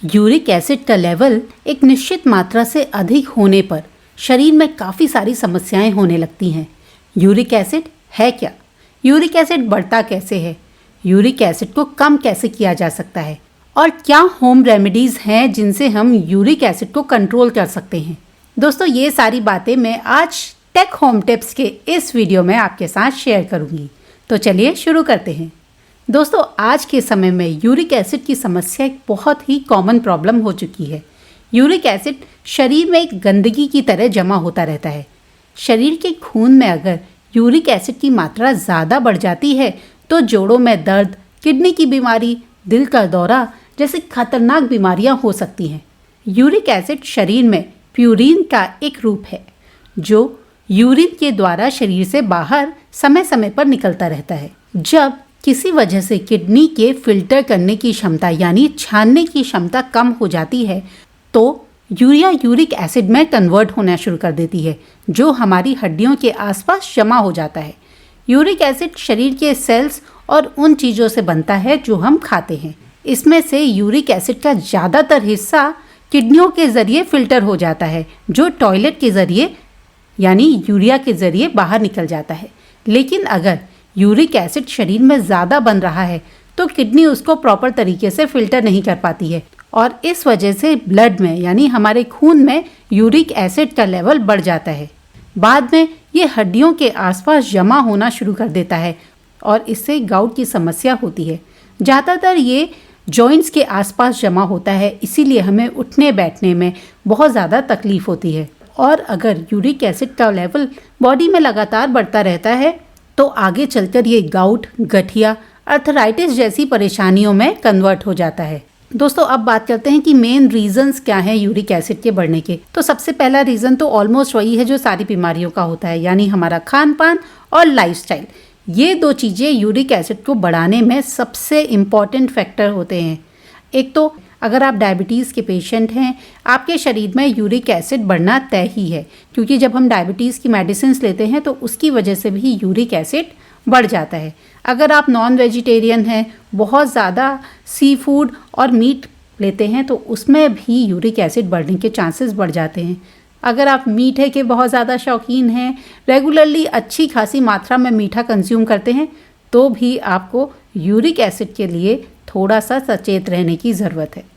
Uric acid का level एक निश्चित मात्रा से अधिक होने पर शरीर में काफ़ी सारी समस्याएं होने लगती हैं। यूरिक एसिड है क्या? यूरिक एसिड बढ़ता कैसे है? यूरिक एसिड को कम कैसे किया जा सकता है? और क्या होम रेमेडीज़ हैं जिनसे हम यूरिक एसिड को कंट्रोल कर सकते हैं? दोस्तों, ये सारी बातें मैं आज टेक होम टिप्स के इस वीडियो में आपके साथ शेयर करूंगी। तो चलिए शुरू करते हैं। दोस्तों, आज के समय में यूरिक एसिड की समस्या एक बहुत ही कॉमन प्रॉब्लम हो चुकी है। यूरिक एसिड शरीर में एक गंदगी की तरह जमा होता रहता है। शरीर के खून में अगर यूरिक एसिड की मात्रा ज़्यादा बढ़ जाती है तो जोड़ों में दर्द, किडनी की बीमारी, दिल का दौरा जैसी खतरनाक बीमारियां हो सकती हैं। यूरिक एसिड शरीर में प्यूरिन का एक रूप है जो यूरिन के द्वारा शरीर से बाहर समय समय पर निकलता रहता है। जब किसी वजह से किडनी के फिल्टर करने की क्षमता यानी छानने की क्षमता कम हो जाती है तो यूरिया यूरिक एसिड में कन्वर्ट होना शुरू कर देती है, जो हमारी हड्डियों के आसपास जमा हो जाता है। यूरिक एसिड शरीर के सेल्स और उन चीज़ों से बनता है जो हम खाते हैं। इसमें से यूरिक एसिड का ज़्यादातर हिस्सा किडनियों के ज़रिए फिल्टर हो जाता है, जो टॉयलेट के ज़रिए यानी यूरिया के ज़रिए बाहर निकल जाता है। लेकिन अगर यूरिक एसिड शरीर में ज़्यादा बन रहा है तो किडनी उसको प्रॉपर तरीके से फिल्टर नहीं कर पाती है और इस वजह से ब्लड में यानी हमारे खून में यूरिक एसिड का लेवल बढ़ जाता है। बाद में ये हड्डियों के आसपास जमा होना शुरू कर देता है और इससे गाउट की समस्या होती है। ज़्यादातर ये जॉइंट्स के आसपास जमा होता है, इसीलिए हमें उठने बैठने में बहुत ज़्यादा तकलीफ होती है। और अगर यूरिक एसिड का लेवल बॉडी में लगातार बढ़ता रहता है तो आगे चलकर ये गाउट, गठिया, अर्थराइटिस जैसी परेशानियों में कन्वर्ट हो जाता है। दोस्तों, अब बात करते हैं कि मेन रीजंस क्या हैं यूरिक एसिड के बढ़ने के। तो सबसे पहला रीज़न तो ऑलमोस्ट वही है जो सारी बीमारियों का होता है, यानी हमारा खान पान और लाइफस्टाइल। ये दो चीज़ें यूरिक एसिड को बढ़ाने में सबसे इम्पॉर्टेंट फैक्टर होते हैं। एक तो अगर आप डायबिटीज़ के पेशेंट हैं, आपके शरीर में यूरिक एसिड बढ़ना तय ही है, क्योंकि जब हम डायबिटीज़ की मेडिसिन लेते हैं तो उसकी वजह से भी यूरिक एसिड बढ़ जाता है। अगर आप नॉन वेजिटेरियन हैं, बहुत ज़्यादा सी फूड और मीट लेते हैं तो उसमें भी यूरिक एसिड बढ़ने के चांसेस बढ़ जाते हैं। अगर आप मीठे के बहुत ज़्यादा शौकीन हैं, रेगुलरली अच्छी खासी मात्रा में मीठा कंज्यूम करते हैं, तो भी आपको यूरिक एसिड के लिए थोड़ा सा सचेत रहने की ज़रूरत है।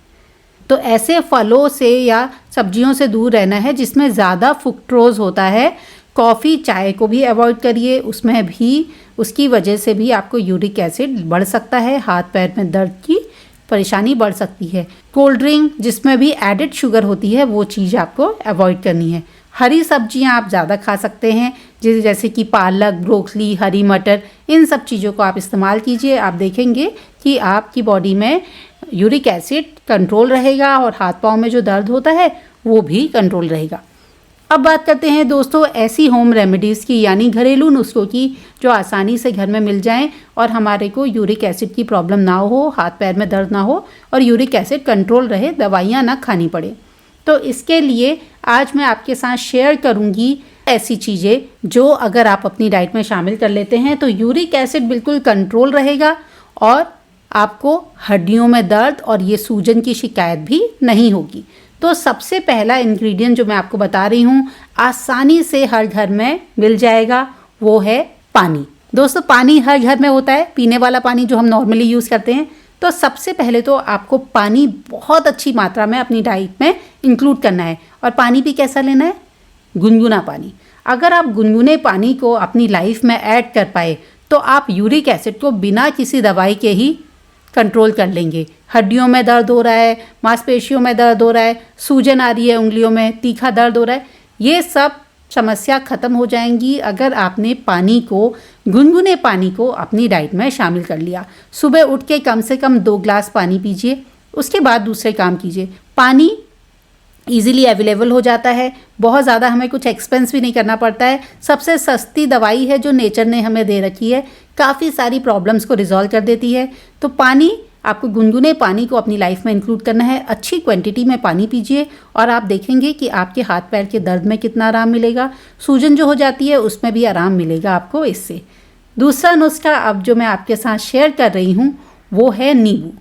तो ऐसे फलों से या सब्जियों से दूर रहना है जिसमें ज़्यादा फ्रुक्टोज होता है। कॉफ़ी, चाय को भी अवॉइड करिए, उसमें भी उसकी वजह से भी आपको यूरिक एसिड बढ़ सकता है। हाथ पैर में दर्द की परेशानी बढ़ सकती है। कोल्ड ड्रिंक जिसमें भी एडेड शुगर होती है वो चीज़ आपको अवॉइड करनी है। हरी सब्जियां आप ज़्यादा खा सकते हैं, जैसे कि पालक, ब्रोकली, हरी मटर, इन सब चीज़ों को आप इस्तेमाल कीजिए। आप देखेंगे कि आपकी बॉडी में यूरिक एसिड कंट्रोल रहेगा और हाथ पाँव में जो दर्द होता है वो भी कंट्रोल रहेगा। अब बात करते हैं दोस्तों ऐसी होम रेमेडीज़ की, यानी घरेलू नुस्खों की, जो आसानी से घर में मिल जाएं और हमारे को यूरिक एसिड की प्रॉब्लम ना हो, हाथ पैर में दर्द ना हो और यूरिक एसिड कंट्रोल रहे, दवाइयाँ ना खानी पड़े। तो इसके लिए आज मैं आपके साथ शेयर करूँगी ऐसी चीज़ें जो अगर आप अपनी डाइट में शामिल कर लेते हैं तो यूरिक एसिड बिल्कुल कंट्रोल रहेगा और आपको हड्डियों में दर्द और ये सूजन की शिकायत भी नहीं होगी। तो सबसे पहला इंग्रेडिएंट जो मैं आपको बता रही हूँ, आसानी से हर घर में मिल जाएगा, वो है पानी। दोस्तों, पानी हर घर में होता है, पीने वाला पानी जो हम नॉर्मली यूज़ करते हैं। तो सबसे पहले तो आपको पानी बहुत अच्छी मात्रा में अपनी डाइट में इंक्लूड करना है। और पानी भी कैसा लेना है? गुनगुना पानी। अगर आप गुनगुने पानी को अपनी लाइफ में ऐड कर पाए तो आप यूरिक एसिड को बिना किसी दवाई के ही कंट्रोल कर लेंगे। हड्डियों में दर्द हो रहा है, मांसपेशियों में दर्द हो रहा है, सूजन आ रही है उंगलियों में, तीखा दर्द हो रहा है, ये सब समस्या ख़त्म हो जाएंगी अगर आपने पानी को, गुनगुने पानी को अपनी डाइट में शामिल कर लिया। सुबह उठ के कम से कम 2 ग्लास पानी पीजिए, उसके बाद दूसरे काम कीजिए। पानी ईज़िली अवेलेबल हो जाता है, बहुत ज़्यादा हमें कुछ एक्सपेंस भी नहीं करना पड़ता है। सबसे सस्ती दवाई है जो नेचर ने हमें दे रखी है, काफ़ी सारी प्रॉब्लम्स को रिजॉल्व कर देती है। तो पानी, आपको गुनगुने पानी को अपनी लाइफ में इंक्लूड करना है। अच्छी क्वांटिटी में पानी पीजिए और आप देखेंगे कि आपके हाथ पैर के दर्द में कितना आराम मिलेगा। सूजन जो हो जाती है उसमें भी आराम मिलेगा आपको इससे। दूसरा नुस्खा अब जो मैं आपके साथ शेयर कर रही हूँ वो है नींबू।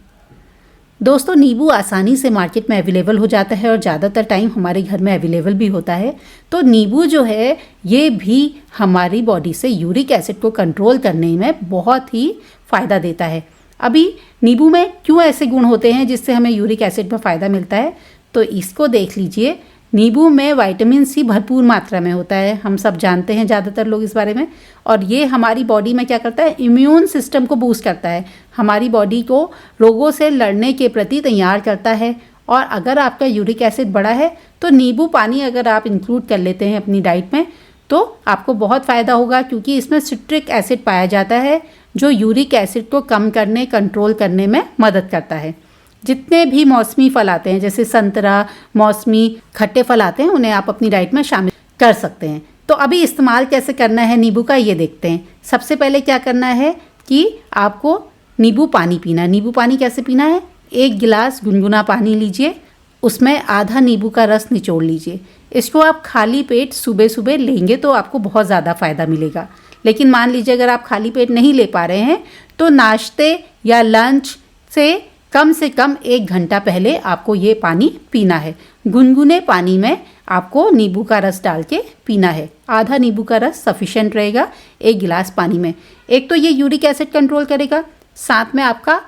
दोस्तों, नींबू आसानी से मार्केट में अवेलेबल हो जाता है और ज़्यादातर टाइम हमारे घर में अवेलेबल भी होता है। तो नींबू जो है ये भी हमारी बॉडी से यूरिक एसिड को कंट्रोल करने में बहुत ही फ़ायदा देता है। अभी नींबू में क्यों ऐसे गुण होते हैं जिससे हमें यूरिक एसिड में फ़ायदा मिलता है, तो इसको देख लीजिए। नींबू में विटामिन सी भरपूर मात्रा में होता है, हम सब जानते हैं ज़्यादातर लोग इस बारे में। और ये हमारी बॉडी में क्या करता है, इम्यून सिस्टम को बूस्ट करता है, हमारी बॉडी को रोगों से लड़ने के प्रति तैयार करता है। और अगर आपका यूरिक एसिड बढ़ा है तो नींबू पानी अगर आप इंक्लूड कर लेते हैं अपनी डाइट में तो आपको बहुत फ़ायदा होगा, क्योंकि इसमें सिट्रिक एसिड पाया जाता है जो यूरिक एसिड को कम करने, कंट्रोल करने में मदद करता है। जितने भी मौसमी फल आते हैं जैसे संतरा, मौसमी, खट्टे फल आते हैं, उन्हें आप अपनी डाइट में शामिल कर सकते हैं। तो अभी इस्तेमाल कैसे करना है नींबू का, ये देखते हैं। सबसे पहले क्या करना है कि आपको नींबू पानी पीना है। नींबू पानी कैसे पीना है, 1 गिलास गुनगुना पानी लीजिए, उसमें आधा नींबू का रस निचोड़ लीजिए। इसको आप खाली पेट सुबह सुबह लेंगे तो आपको बहुत ज़्यादा फ़ायदा मिलेगा। लेकिन मान लीजिए अगर आप खाली पेट नहीं ले पा रहे हैं तो नाश्ते या लंच से कम 1 घंटा पहले आपको ये पानी पीना है। गुनगुने पानी में आपको नींबू का रस डाल के पीना है। आधा नींबू का रस सफिशेंट रहेगा 1 गिलास पानी में। एक तो ये यूरिक एसिड कंट्रोल करेगा, साथ में आपका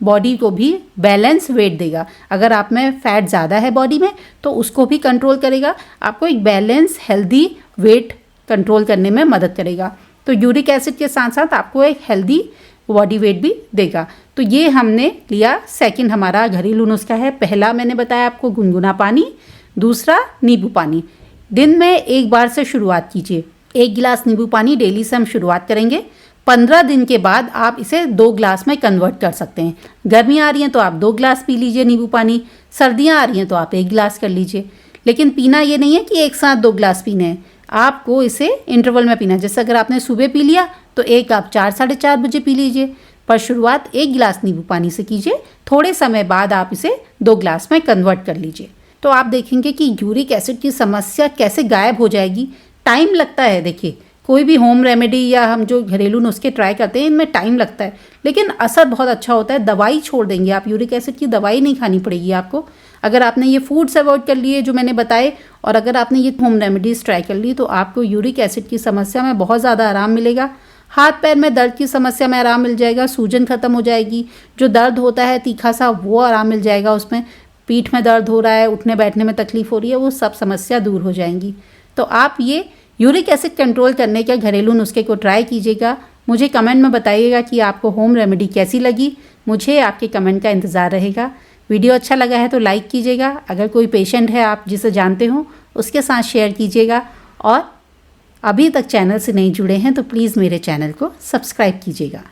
बॉडी को भी बैलेंस वेट देगा। अगर आप में फैट ज़्यादा है बॉडी में तो उसको भी कंट्रोल करेगा, आपको एक बैलेंस हेल्दी वेट कंट्रोल करने में मदद करेगा। तो यूरिक एसिड के साथ साथ आपको एक हेल्दी बॉडी वेट भी देगा। तो ये हमने लिया सेकंड हमारा घरेलू नुस्खा है। पहला मैंने बताया आपको गुनगुना पानी, दूसरा नींबू पानी। दिन में 1 बार से शुरुआत कीजिए। 1 गिलास नींबू पानी डेली से हम शुरुआत करेंगे। 15 दिन के बाद आप इसे 2 गिलास में कन्वर्ट कर सकते हैं। गर्मियाँ आ रही हैं तो आप 2 गिलास पी लीजिए नींबू पानी, सर्दियाँ आ रही हैं तो आप 1 गिलास कर लीजिए। लेकिन पीना ये नहीं है कि एक साथ 2 गिलास पीने हैं, आपको इसे इंटरवल में पीना है। जैसे अगर आपने सुबह पी लिया तो एक आप 4 साढ़े 4 बजे पी लीजिए, पर शुरुआत 1 गिलास नींबू पानी से कीजिए। थोड़े समय बाद आप इसे 2 गिलास में कन्वर्ट कर लीजिए, तो आप देखेंगे कि यूरिक एसिड की समस्या कैसे गायब हो जाएगी। टाइम लगता है, देखिए कोई भी होम रेमेडी या हम जो घरेलू नुस्खे ट्राई करते हैं इनमें टाइम लगता है, लेकिन असर बहुत अच्छा होता है। दवाई छोड़ देंगे आप, यूरिक एसिड की दवाई नहीं खानी पड़ेगी आपको। अगर आपने ये फूड्स अवॉइड कर लिए जो मैंने बताए, और अगर आपने ये होम रेमेडीज़ ट्राई कर ली, तो आपको यूरिक एसिड की समस्या में बहुत ज़्यादा आराम मिलेगा। हाथ पैर में दर्द की समस्या में आराम मिल जाएगा, सूजन खत्म हो जाएगी, जो दर्द होता है तीखा सा वो आराम मिल जाएगा उसमें। पीठ में दर्द हो रहा है, उठने बैठने में तकलीफ हो रही है, वो सब समस्या दूर हो जाएंगी। तो आप ये यूरिक एसिड कंट्रोल करने के घरेलू नुस्खे को ट्राई कीजिएगा। मुझे कमेंट में बताइएगा कि आपको होम रेमेडी कैसी लगी। मुझे आपके कमेंट का इंतज़ार रहेगा। वीडियो अच्छा लगा है तो लाइक कीजिएगा। अगर कोई पेशेंट है आप जिसे जानते हो उसके साथ शेयर कीजिएगा, और अभी तक चैनल से नहीं जुड़े हैं तो प्लीज़ मेरे चैनल को सब्सक्राइब कीजिएगा।